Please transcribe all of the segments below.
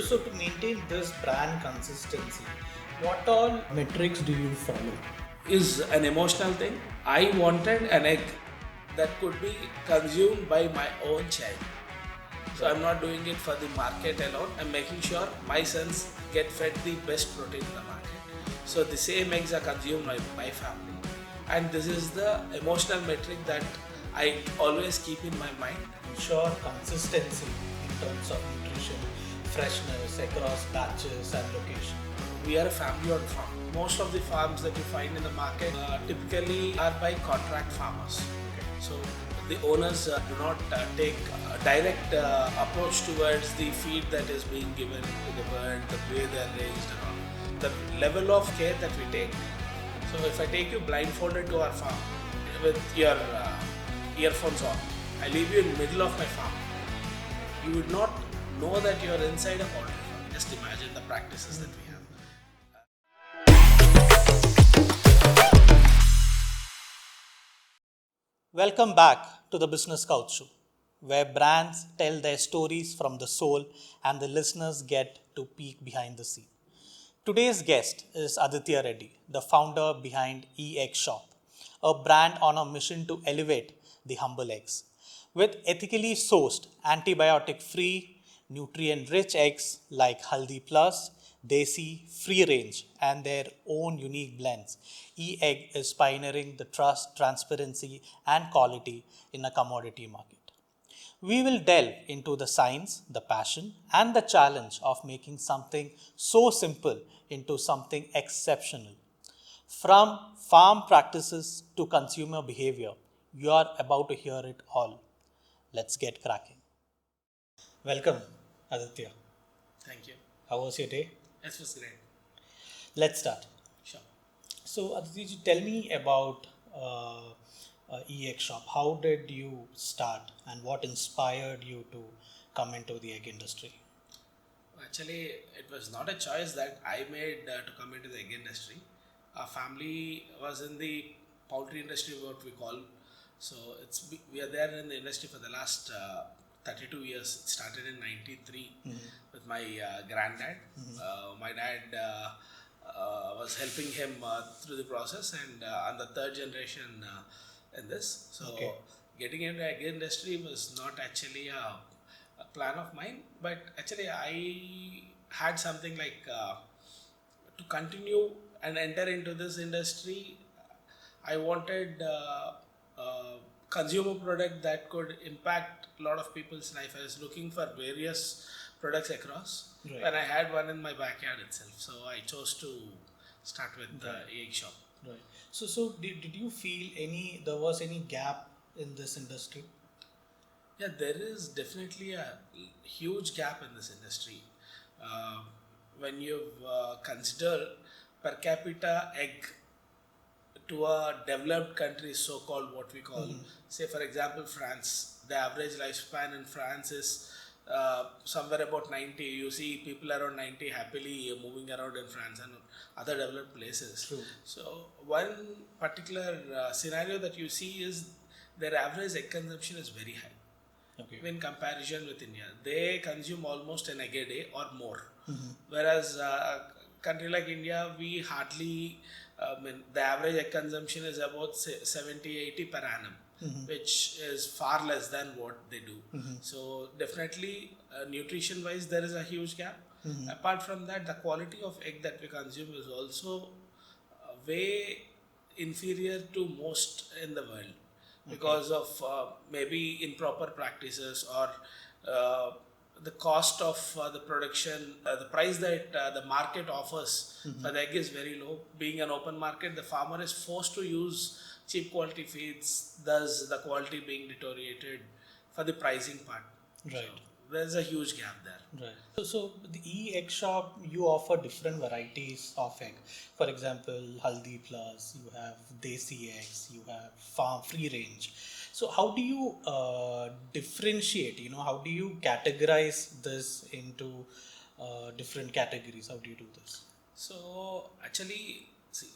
So to maintain this brand consistency, what all metrics do you follow? Is an emotional thing. I wanted an egg that could be consumed by my own child. So I'm not doing it for the market alone. I'm making sure my sons get fed the best protein in the market. So the same eggs are consumed by my family. And this is the emotional metric that I always keep in my mind. Ensure consistency in terms of nutrition, freshness across batches and location. We are a family-owned farm. Most of the farms that you find in the market typically are by contract farmers. So the owners do not take a direct approach towards the feed that is being given to the bird, the way they are raised and all. The level of care that we take. So if I take you blindfolded to our farm with your earphones on, I leave you in the middle of my farm, you would not know that you are inside a poultry farm. Just imagine the practices that we have. Welcome back to the Business Couch Show, where brands tell their stories from the soul and the listeners get to peek behind the scene. Today's guest is Aditya Reddy, the founder behind EEggShop, a brand on a mission to elevate the humble eggs. With ethically sourced, antibiotic free, nutrient rich eggs like Haldi Plus, Desi, Free Range, and their own unique blends, EEgg is pioneering the trust, transparency, and quality in a commodity market. We will delve into the science, the passion, and the challenge of making something so simple into something exceptional. From farm practices to consumer behavior, you are about to hear it all. Let's get cracking. Welcome, Aditya. Thank you. How was your day? This was great. Let's start. Sure. So, Aditya, tell me about EEggShop. How did you start and what inspired you to come into the egg industry? Actually, it was not a choice that I made to come into the egg industry. Our family was in the poultry industry, what we call. So we are there in the industry for the last 32 years. It started in '93 with my granddad. My dad was helping him through the process, and I'm the third generation in this. So getting into egg industry was not actually a plan of mine, but actually I had something like to continue and enter into this industry. I wanted consumer product that could impact a lot of people's life. I was looking for various products across, and I had one in my backyard itself. So I chose to start with the Eex Shop. Right. So did you feel there was any gap in this industry? Yeah, there is definitely a huge gap in this industry. When you consider per capita egg to a developed country, so-called what we call, say for example, France. The average lifespan in France is somewhere about 90. You see people around 90 happily moving around in France and other developed places. True. So one particular scenario that you see is their average egg consumption is very high. In comparison with India, they consume almost an egg a day or more. Whereas a country like India, we hardly, the average egg consumption is about 70-80 per annum, which is far less than what they do. So definitely nutrition wise there is a huge gap. Apart from that, the quality of egg that we consume is also way inferior to most in the world. Because of maybe improper practices or the cost of the production, the price that the market offers for the egg is very low. Being an open market, the farmer is forced to use cheap quality feeds, thus the quality being deteriorated for the pricing part. Right. So there's a huge gap there. Right. So the EEggShop, you offer different varieties of egg. For example, Haldi Plus, you have Desi eggs, you have farm free range. So how do you differentiate? How do you categorize this into different categories? How do you do this? So actually, see,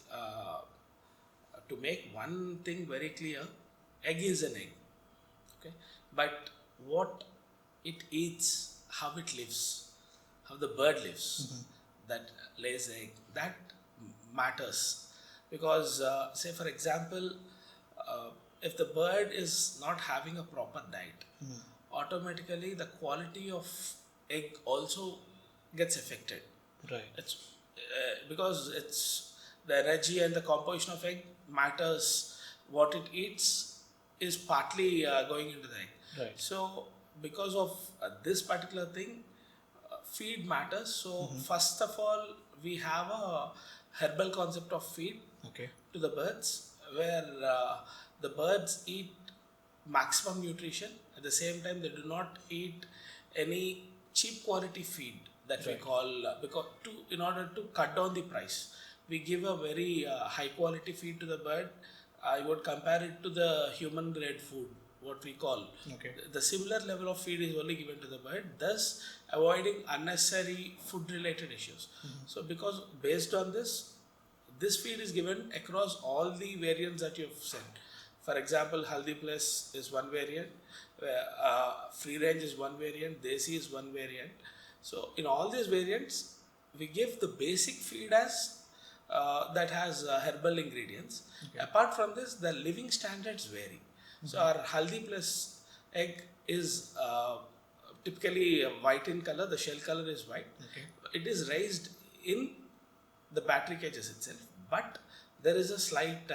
to make one thing very clear, egg is an egg. Okay, but what it eats, how it lives, how the bird lives, that lays egg, that matters. Because, say for example, if the bird is not having a proper diet, automatically the quality of egg also gets affected. Right. It's because it's the energy and the composition of egg matters. What it eats is partly going into the egg. Right. So because of this particular thing, feed matters. So first of all, we have a herbal concept of feed Okay. to the birds, where the birds eat maximum nutrition. At the same time, they do not eat any cheap quality feed that we call, because in order to cut down the price, we give a very high quality feed to the bird. I would compare it to the human grade food, what we call. Okay. The similar level of feed is only given to the bird, thus avoiding unnecessary food related issues. So because based on this feed is given across all the variants that you have said. For example, Haldi Plus is one variant, Free Range is one variant, Desi is one variant. So in all these variants, we give the basic feed as that has herbal ingredients. Okay. Apart from this, the living standards vary. So our Haldi Plus egg is typically white in color, the shell color is white. Okay. It is raised in the battery cages itself, but there is a slight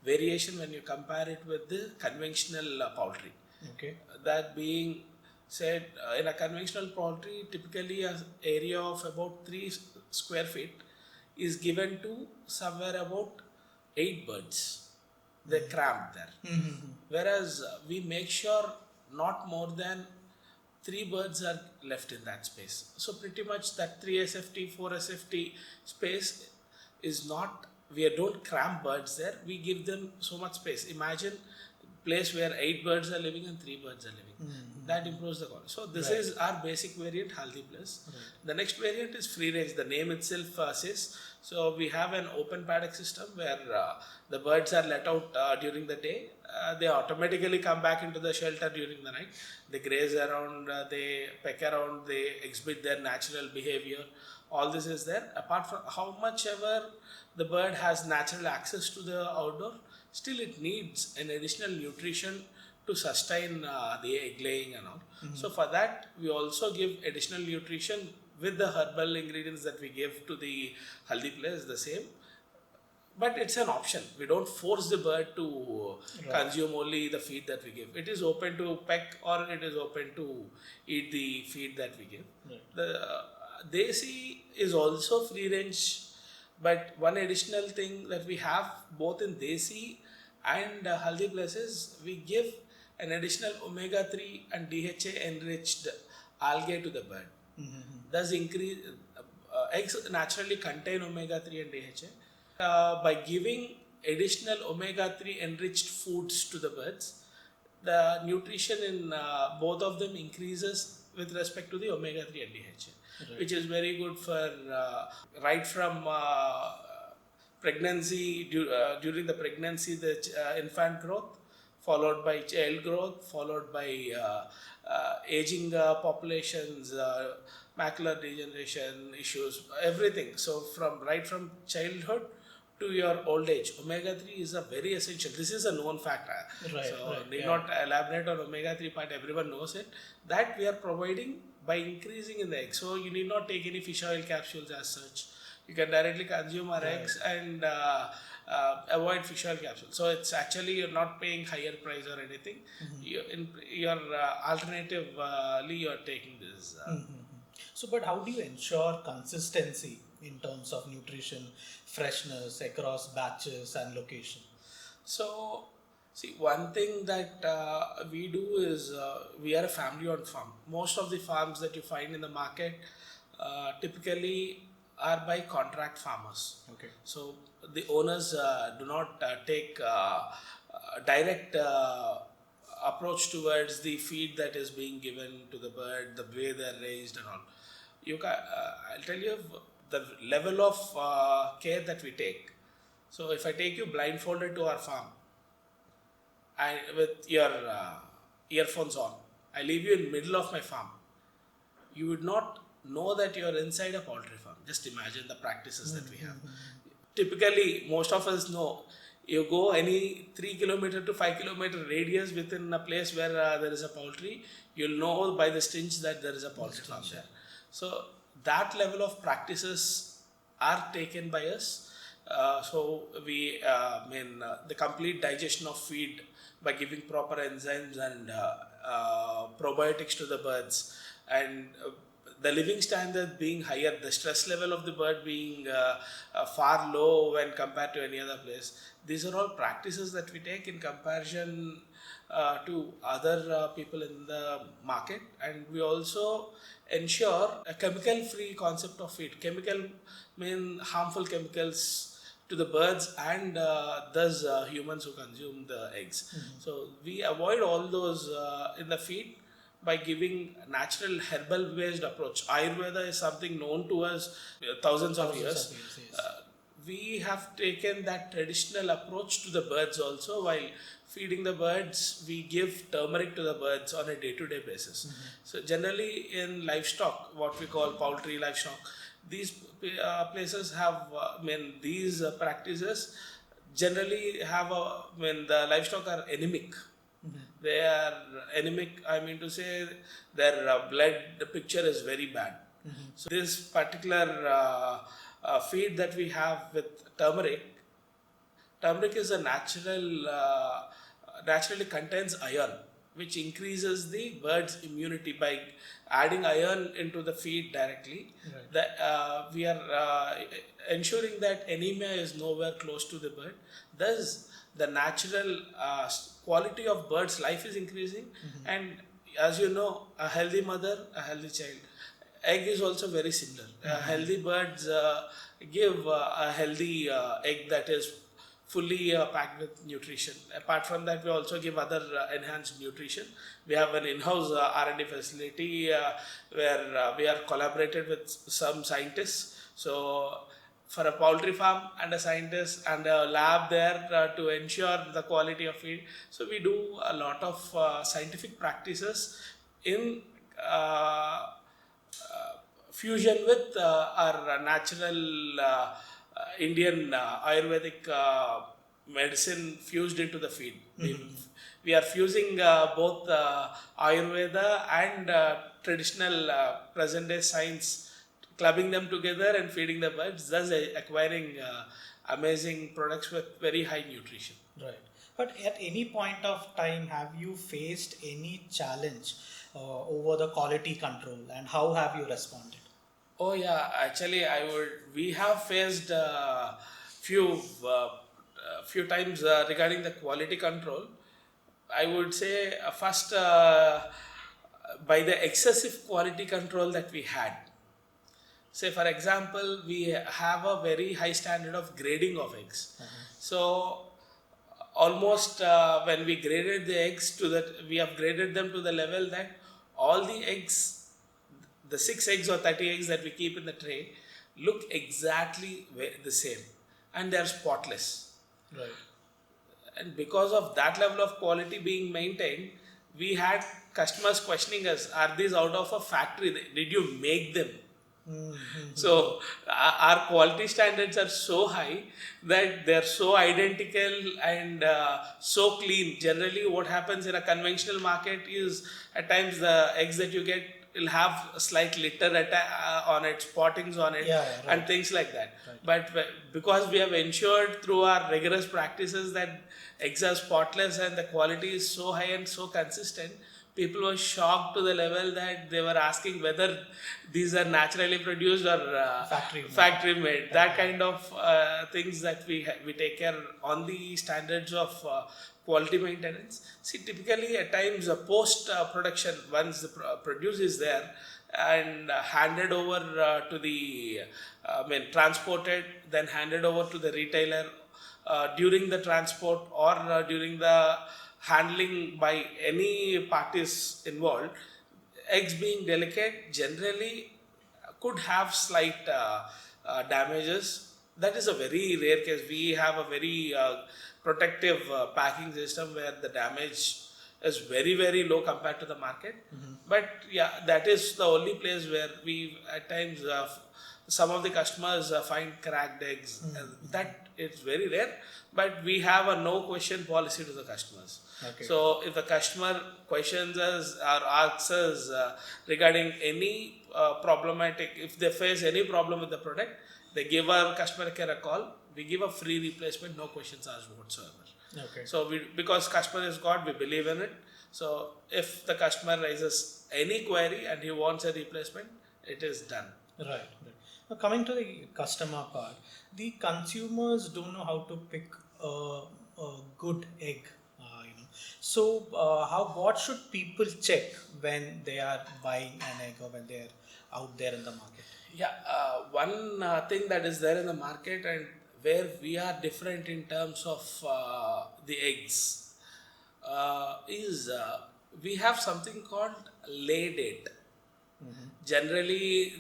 variation when you compare it with the conventional poultry. Okay. That being said, in a conventional poultry, typically an area of about 3 square feet is given to somewhere about 8 birds. They're cramped there. Whereas we make sure not more than 3 birds are left in that space. So pretty much that 3 SFT, 4 SFT space is not, we don't cramp birds there, we give them so much space. Imagine a place where 8 birds are living and 3 birds are living. That improves the quality. So this is our basic variant, Haldi Plus. The next variant is Free Range. The name itself says. So we have an open paddock system where the birds are let out during the day. They automatically come back into the shelter during the night. They graze around, they peck around, they exhibit their natural behavior. All this is there. Apart from how much ever the bird has natural access to the outdoor, still it needs an additional nutrition to sustain the egg laying and all. So for that, we also give additional nutrition with the herbal ingredients that we give to the Haldi Plus, the same. But it's an option. We don't force the bird to consume only the feed that we give. It is open to peck or it is open to eat the feed that we give. The Desi is also free range, but one additional thing that we have both in Desi and Haldi Plus is we give an additional omega-3 and DHA enriched algae to the bird. Thus increase, eggs naturally contain omega-3 and DHA. By giving additional omega-3 enriched foods to the birds, the nutrition in both of them increases with respect to the omega-3 and DHA, which is very good for right from pregnancy, during the pregnancy, the infant growth, followed by child growth, followed by aging populations, macular degeneration issues, everything. So right from childhood to your old age, omega-3 is a very essential. This is a known factor. Need not elaborate on omega-3 part, everyone knows it. That we are providing by increasing in the egg. So you need not take any fish oil capsules as such. You can directly consume our eggs and avoid fish oil capsules. So it's actually you're not paying higher price or anything. You're alternatively you're taking this. So, but how do you ensure consistency in terms of nutrition, freshness across batches and location? So, see, one thing that we do is we are a family-owned farm. Most of the farms that you find in the market typically are by contract farmers. Okay. So the owners do not take direct approach towards the feed that is being given to the bird, the way they are raised and all. I'll tell you the level of care that we take. So if I take you blindfolded to our farm and with your earphones on, I leave you in middle of my farm, you would not know that you're inside a poultry farm. Just imagine the practices that we have. Typically, most of us know you go any 3 kilometer to 5 kilometer radius within a place where there is a poultry, you'll know by the stench that there is a poultry farm there. So that level of practices are taken by us. So we the complete digestion of feed by giving proper enzymes and probiotics to the birds, and the living standard being higher, the stress level of the bird being far low when compared to any other place. These are all practices that we take in comparison to other people in the market, and we also ensure a chemical-free concept of feed. Chemical mean harmful chemicals to the birds and thus humans who consume the eggs. So we avoid all those in the feed by giving natural herbal based approach. Ayurveda is something known to us thousands of years. Yes. We have taken that traditional approach to the birds also. While feeding the birds, we give turmeric to the birds on a day-to-day basis. So generally in livestock, what we call poultry livestock, these places have these practices generally have when the livestock are anemic. They are anemic, I mean to say their blood picture is very bad. So this particular feed that we have with turmeric is a naturally contains iron, which increases the bird's immunity by adding iron into the feed directly. Right. That we are ensuring that anemia is nowhere close to the bird. Thus, the natural quality of bird's life is increasing, and as you know, a healthy mother, a healthy child. Egg is also very similar. Healthy birds give a healthy egg that is fully packed with nutrition. Apart from that, we also give other enhanced nutrition. We have an in-house R&D facility where we are collaborated with some scientists. So for a poultry farm and a scientist and a lab there to ensure the quality of feed. So we do a lot of scientific practices in fusion with our natural Indian Ayurvedic medicine fused into the feed. We are fusing both Ayurveda and traditional present day science, clubbing them together and feeding the birds, thus acquiring amazing products with very high nutrition. Right. But at any point of time, have you faced any challenge over the quality control, and how have you responded? Oh yeah, actually we have faced few times regarding the quality control. I would say first by the excessive quality control that we had. Say for example, we have a very high standard of grading of eggs. So almost when we graded the eggs we have graded them to the level that all the eggs, the 6 eggs or 30 eggs that we keep in the tray, look exactly the same and they are spotless. Right. And because of that level of quality being maintained, we had customers questioning us, are these out of a factory? Did you make them? So our quality standards are so high that they're so identical and so clean. Generally what happens in a conventional market is at times the eggs that you get will have a slight litter on it, spottings on it, right. and things like that. Right. But because we have ensured through our rigorous practices that eggs are spotless and the quality is so high and so consistent, people were shocked to the level that they were asking whether these are naturally produced or factory made. That kind of things that we take care on the standards of quality maintenance. See, typically at times post production, once the produce is there and handed over to the transported, then handed over to the retailer during the transport or during the handling by any parties involved, eggs being delicate generally could have slight damages. That is a very rare case. We have a very protective packing system where the damage is very, very low compared to the market. But yeah, that is the only place where we at times some of the customers find cracked eggs. That it's very rare, but we have a no question policy to the customers. Okay. So if the customer questions us or asks us regarding any problematic, if they face any problem with the product, they give our customer care a call. We give a free replacement, no questions asked whatsoever. Okay. So because customer is God, we believe in it. So if the customer raises any query and he wants a replacement, it is done. Right. Now, coming to the customer part, the consumers don't know how to pick a good egg. So, what should people check when they are buying an egg or when they are out there in the market? Yeah, one thing that is there in the market and where we are different in terms of the eggs is we have something called lay date. Generally,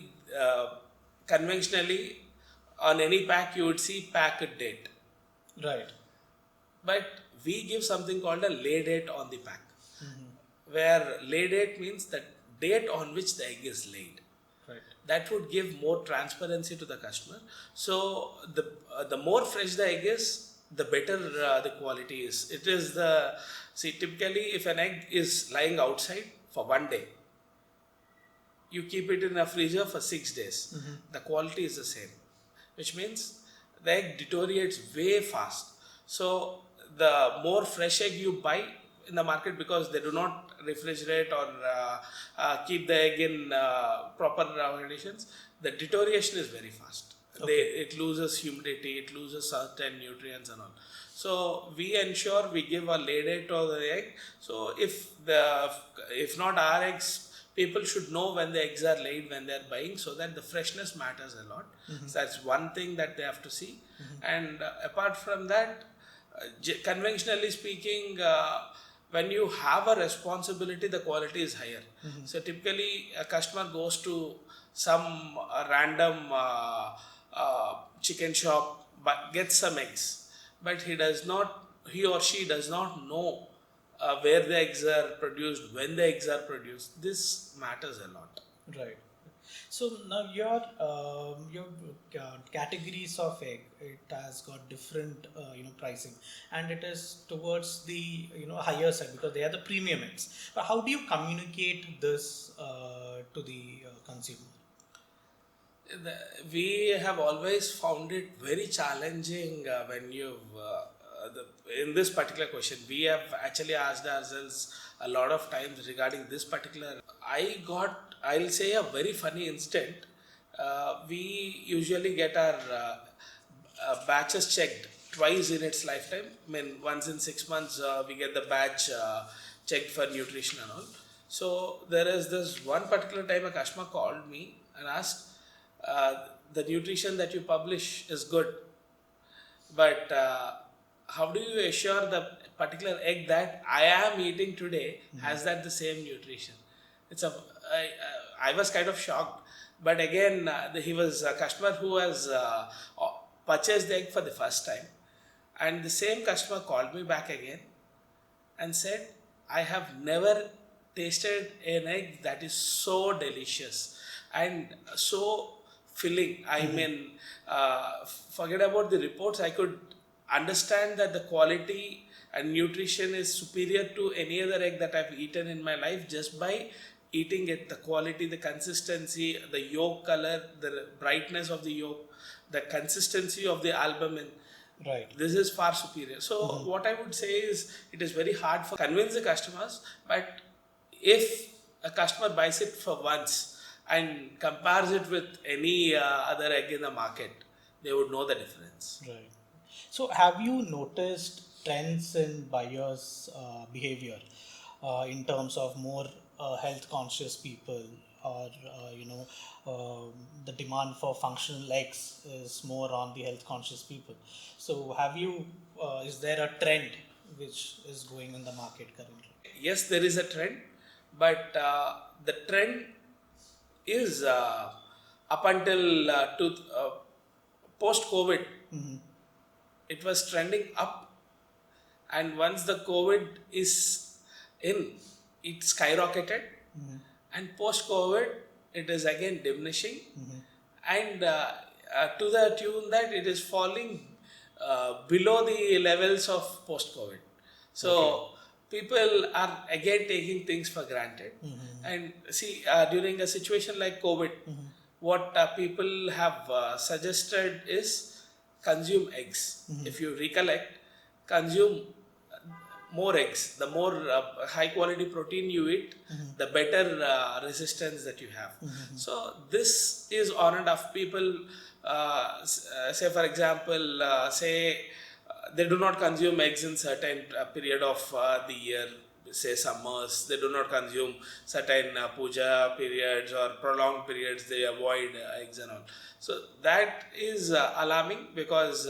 conventionally, on any pack you would see pack date. Right. But we give something called a lay date on the pack, where lay date means the date on which the egg is laid. Right. That would give more transparency to the customer. So the more fresh the egg is, the better the quality is. It is typically if an egg is lying outside for 1 day, you keep it in a freezer for 6 days. The quality is the same, which means the egg deteriorates way fast. So the more fresh egg you buy in the market, because they do not refrigerate or keep the egg in proper conditions, the deterioration is very fast. Okay. It loses humidity, it loses certain nutrients and all. So we ensure we give a lay date to the egg. So if not our eggs, people should know when the eggs are laid when they are buying, so that the freshness matters a lot. So that's one thing that they have to see. And apart from that, conventionally speaking, when you have a responsibility, the quality is higher. So typically a customer goes to some random chicken shop, but gets some eggs, but he or she does not know where the eggs are produced, when the eggs are produced. This matters a lot. Right. So now your categories of egg, it has got different pricing, and it is towards the higher side because they are the premium eggs. But how do you communicate this to the consumer? We have always found it very challenging when in this particular question. We have actually asked ourselves a lot of times regarding this particular. I'll say a very funny incident. We usually get our batches checked twice in its lifetime. I mean, once in 6 months, we get the batch checked for nutrition and all. So there is this one particular time a customer called me and asked, the nutrition that you publish is good, but how do you assure the particular egg that I am eating today has that the same nutrition? I was kind of shocked, but again, he was a customer who has purchased the egg for the first time, and the same customer called me back again and said, I have never tasted an egg that is so delicious and so filling. I mean, forget about the reports. I could understand that the quality and nutrition is superior to any other egg that I've eaten in my life just by eating it. The quality, the consistency, the yolk color, the brightness of the yolk, the consistency of the albumin. Right. This is far superior. So what I would say is, it is very hard for convince the customers, but if a customer buys it for once and compares it with any other egg in the market, they would know the difference. Right. So have you noticed trends in buyers' behavior in terms of more health conscious people, or the demand for functional eggs is more on the health conscious people? So have you is there a trend which is going in the market currently? Yes, there is a trend, but the trend is up until post-COVID, it was trending up, and once the COVID is in, it skyrocketed, and post-COVID, it is again diminishing, and to the tune that it is falling below the levels of post-COVID. So people are again taking things for granted, and see, during a situation like COVID, what people have suggested is consume eggs. If you recollect, consume more eggs. The more high quality protein you eat, the better resistance that you have. So this is on and off. People say, for example, they do not consume eggs in certain period of the year, say summers. They do not consume certain puja periods or prolonged periods. They avoid eggs and all. So that is alarming, because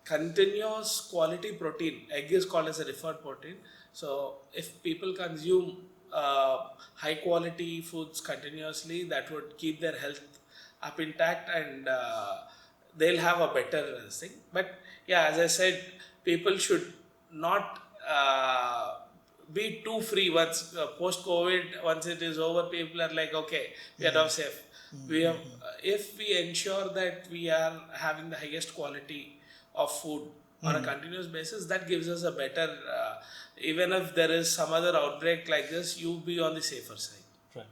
continuous quality protein, egg is called as a deferred protein. So if people consume high quality foods continuously, that would keep their health up intact, and they'll have a better thing. But yeah, as I said, people should not be too free. Once post-COVID, once it is over, people are like, okay, we are now safe. We have, if we ensure that we are having the highest quality of food on a continuous basis, that gives us a better, even if there is some other outbreak like this, you be on the safer side. Right.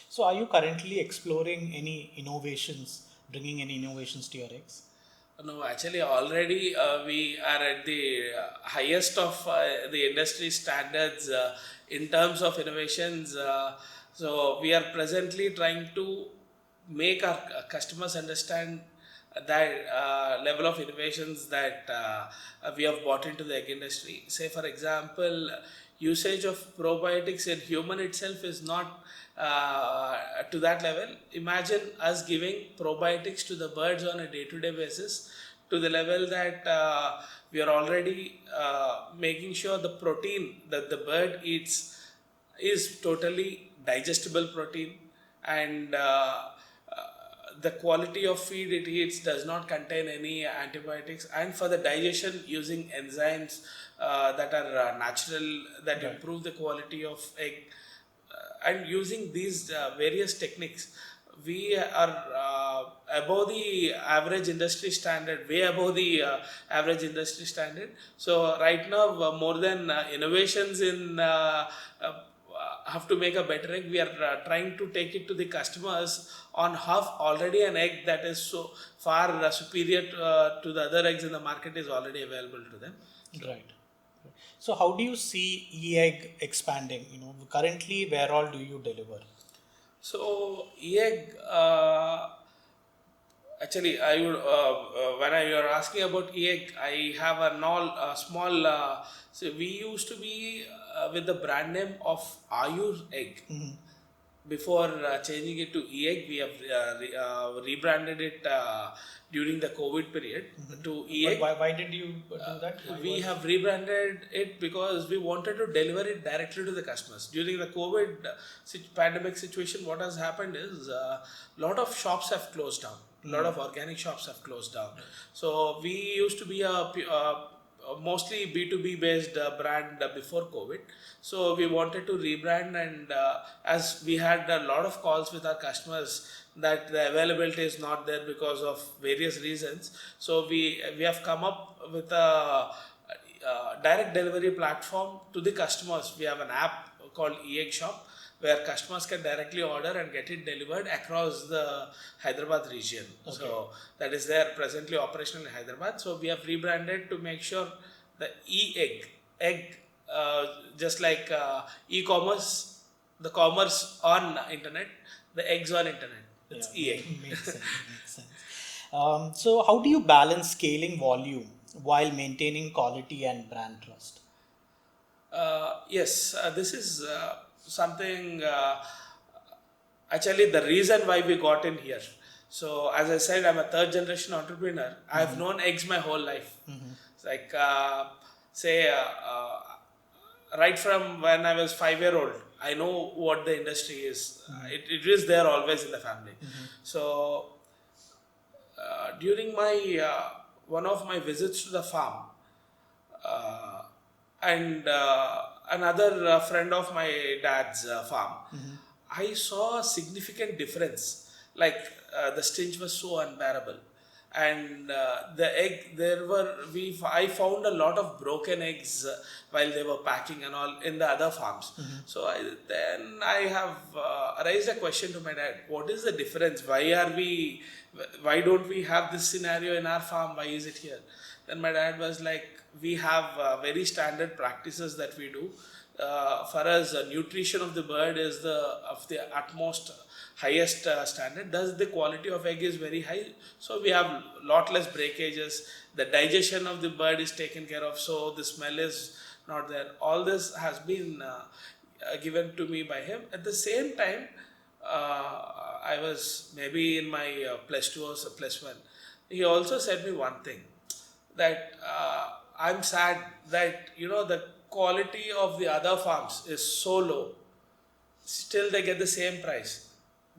So are you currently exploring any innovations, bringing any innovations to your eggs? No, actually, already we are at the highest of the industry standards in terms of innovations. So we are presently trying to make our customers understand that level of innovations that we have brought into the egg industry. Say, for example, usage of probiotics in human itself is not to that level. Imagine us giving probiotics to the birds on a day-to-day basis, to the level that we are already making sure the protein that the bird eats is totally digestible protein, and the quality of feed it eats does not contain any antibiotics, and for the digestion, using enzymes that are natural, that improve the quality of egg, and using these various techniques, we are above the average industry standard, way above the average industry standard. So right now, more than innovations in have to make a better egg, we are trying to take it to the customers on how already an egg that is so far superior to the other eggs in the market is already available to them. Right. So how do you see EEgg expanding? Currently, where all do you deliver? So EEgg, actually, I would when you are asking about EEgg, I have a small. So we used to be with the brand name of Ayur Egg. Before changing it to EEgg, we have rebranded it during the COVID period to EEgg. Why did you do that? We have rebranded it because we wanted to deliver it directly to the customers. During the COVID pandemic situation, what has happened is a lot of shops have closed down. A lot of organic shops have closed down. So we used to be a mostly B2B based brand before COVID. So we wanted to rebrand, and as we had a lot of calls with our customers that the availability is not there because of various reasons. So we have come up with a direct delivery platform to the customers. We have an app called EEggShop, where customers can directly order and get it delivered across the Hyderabad region. Okay. So that is there presently operational in Hyderabad. So we have rebranded to make sure the egg, just like e-commerce, the commerce on internet, the eggs on internet. It's EEgg. Makes sense. Makes sense. So how do you balance scaling volume while maintaining quality and brand trust? Yes, this is something, actually the reason why we got in here. So as I said, I'm a third generation entrepreneur. I've known eggs my whole life. It's like right from when I was 5-year-old, I know what the industry is. It is there always in the family. So during my one of my visits to the farm, and another friend of my dad's farm, I saw a significant difference. Like the stench was so unbearable, and the egg I found a lot of broken eggs while they were packing and all in the other farms. So then I have raised a question to my dad: what is the difference? Why don't we have this scenario in our farm? Why is it here? Then my dad was like, we have very standard practices that we do. For us, nutrition of the bird is of the utmost highest standard. Thus, the quality of egg is very high. So we have lot less breakages. The digestion of the bird is taken care of. So the smell is not there. All this has been given to me by him. At the same time, I was maybe in my plus two or plus one. He also said me one thing, that I'm sad that the quality of the other farms is so low. Still, they get the same price.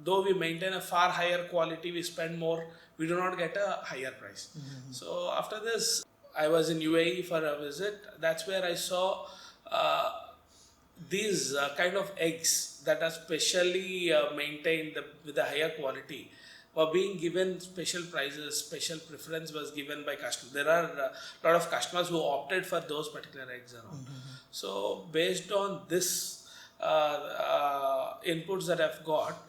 Though we maintain a far higher quality, we spend more, we do not get a higher price. So after this, I was in UAE for a visit. That's where I saw these kind of eggs that are specially maintained with a higher quality were being given special prices. Special preference was given by customers. There are a lot of customers who opted for those particular eggs around. So based on this inputs that I've got,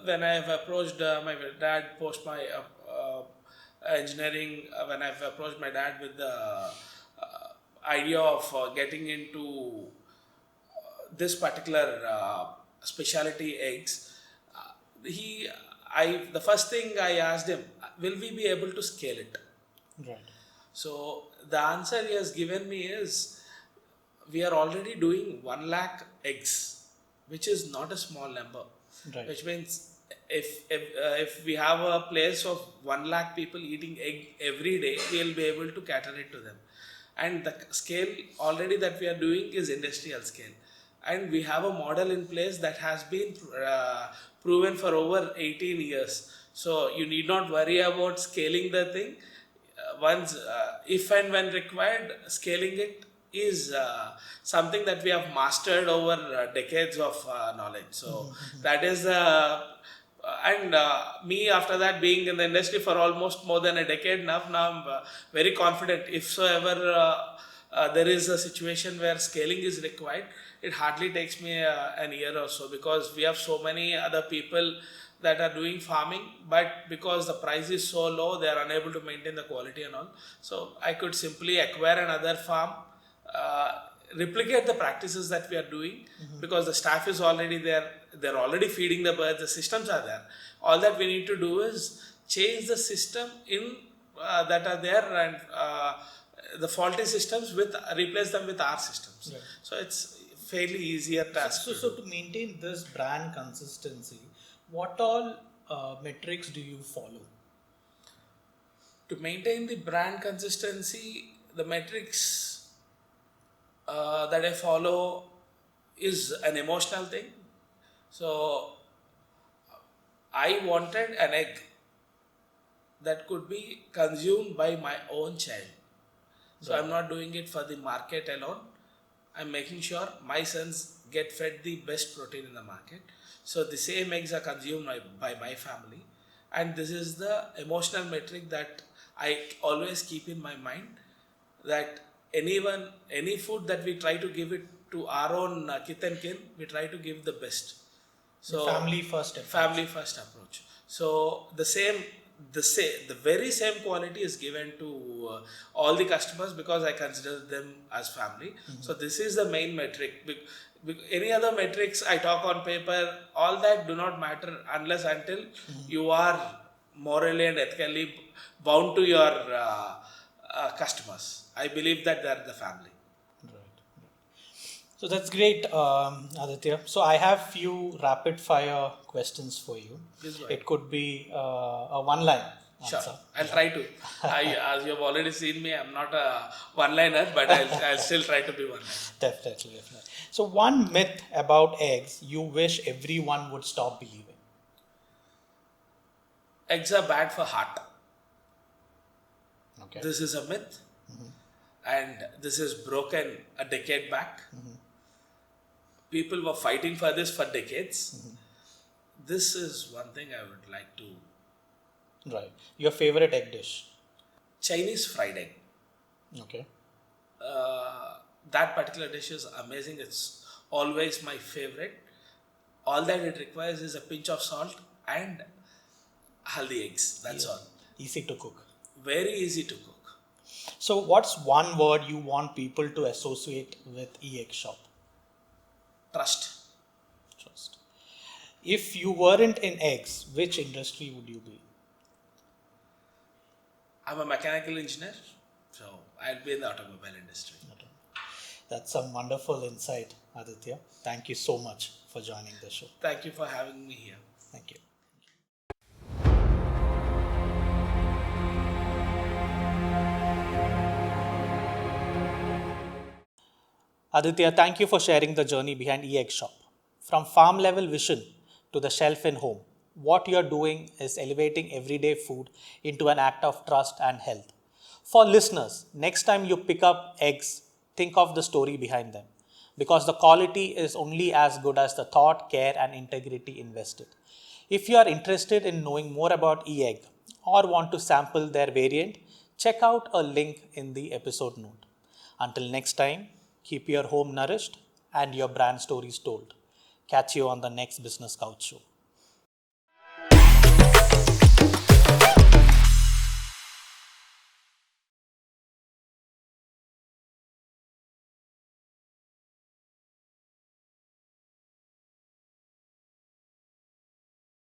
when I have approached my dad post my engineering, when I've approached my dad with the idea of getting into this particular specialty eggs, the first thing I asked him, will we be able to scale it? Right. So the answer he has given me is, we are already doing 1 lakh eggs, which is not a small number. Right. Which means if we have a place of 1 lakh people eating egg every day, we will be able to cater it to them. And the scale already that we are doing is industrial scale. And we have a model in place that has been proven for over 18 years. So you need not worry about scaling the thing. Once, if and when required, scaling it is something that we have mastered over decades of knowledge. So that is me, after that, being in the industry for almost more than a decade now I'm very confident. If so ever there is a situation where scaling is required, it hardly takes me an year or so, because we have so many other people that are doing farming, but because the price is so low, they are unable to maintain the quality and all. So I could simply acquire another farm, replicate the practices that we are doing, because the staff is already there, they're already feeding the birds, the systems are there. All that we need to do is change the system in that are there, and the faulty systems replace them with our systems. Right. So it's fairly easier task. So to maintain this brand consistency, what all metrics do you follow? To maintain the brand consistency, the metrics that I follow is an emotional thing. So I wanted an egg that could be consumed by my own child. So I'm not doing it for the market alone. I'm making sure my sons get fed the best protein in the market. So the same eggs are consumed by my family. And this is the emotional metric that I always keep in my mind, that any food that we try to give it to our own kith and kin, we try to give the best. So family first approach. Family first approach. So the very same quality is given to all the customers, because I consider them as family. So this is the main metric. Any other metrics I talk on paper, all that do not matter unless until you are morally and ethically bound to your customers. I believe that they are the family. Right. So that's great, Aditya. So I have few rapid fire questions for you. It could be a one-line answer. Sure, I'll try to. As you have already seen me, I'm not a one-liner, but I'll still try to be one-liner. Definitely. So one myth about eggs you wish everyone would stop believing. Eggs are bad for heart. Okay. This is a myth, and this is broken a decade back. People were fighting for this for decades. This is one thing I would like to. Right. Your favorite egg dish? Chinese fried egg. Okay. That particular dish is amazing. It's always my favorite. All that it requires is a pinch of salt and haldi eggs. That's all. Easy to cook. Very easy to cook. So, what's one word you want people to associate with EEggShop? Trust. Trust. If you weren't in eggs, which industry would you be? I'm a mechanical engineer, so I'll be in the automobile industry. Okay. That's some wonderful insight, Aditya. Thank you so much for joining the show. Thank you for having me here. Thank you. Aditya, thank you for sharing the journey behind EEggShop. From farm level vision to the shelf in home, what you are doing is elevating everyday food into an act of trust and health. For listeners, next time you pick up eggs, think of the story behind them because the quality is only as good as the thought, care, and integrity invested. If you are interested in knowing more about EEgg or want to sample their variant, check out a link in the episode note. Until next time, keep your home nourished and your brand stories told. Catch you on the next Business Couch show.